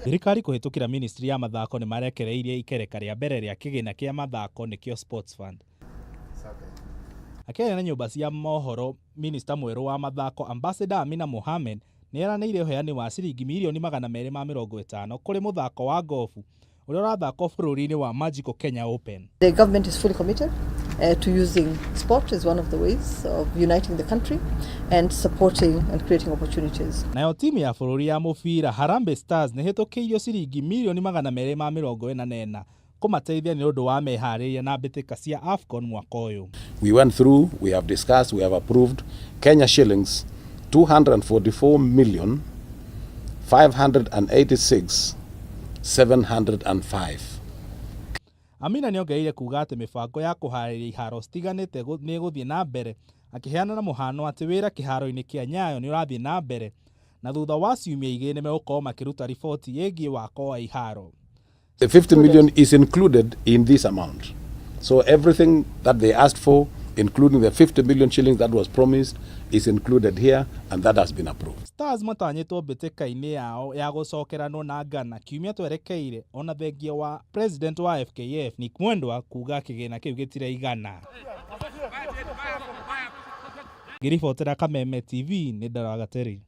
Thirikari kuhitukira ministry ya mathako ni marekereirie ikereka ria mbere ria kigina kia mathako nikio sports fund. Akenya na nyumba cia mohoro, minister mweru wa mathako Ambassador Amina Mohamed ni eranĩire uheani wa ciringi milioni 250 kuri muthako wa golfu uria urathako bũrũri-inĩ wa Magical Kenya Open. The government is fully committed to using sport as one of the ways of uniting the country and supporting and creating opportunities. Nayo timu ya bũrũri ya mũbira Harambee Stars ni hitũkĩirio ciringi milioni 244 kumateithia ni ũndũ wa meharĩria na mbĩtĩka cia AFCON mwaka ũyũ. We went through, we have discussed, we have approved Kenya shillings 244,586,705. Amina niongereire kuga ati mibango ya kuharĩria iharo citiganĩte nĩ gũthiĩ na mbere, akiheana na mũhano ati wĩra kĩharo-inĩ kĩa Nyayo nĩ ũrathiĩ na mbere na thutha wa ciumia igĩrĩ nĩ megũkorwo makĩruta riboti ĩgiĩ wako wa iharo. The 50 million is included in this amount. So everything that they asked for, including the 50 million shillings that was promised, is included here and that has been approved. Stars matanyĩtwo mbĩtĩka-inĩ yao ya gũcokeranwo na Ghana kiumia twerekeire ona thengia wa president wa FKF Nick Mwendwa kuga kĩgĩna kĩu gĩtiraigana. Ngiribotera Kameme TV nĩ Ndaragateri.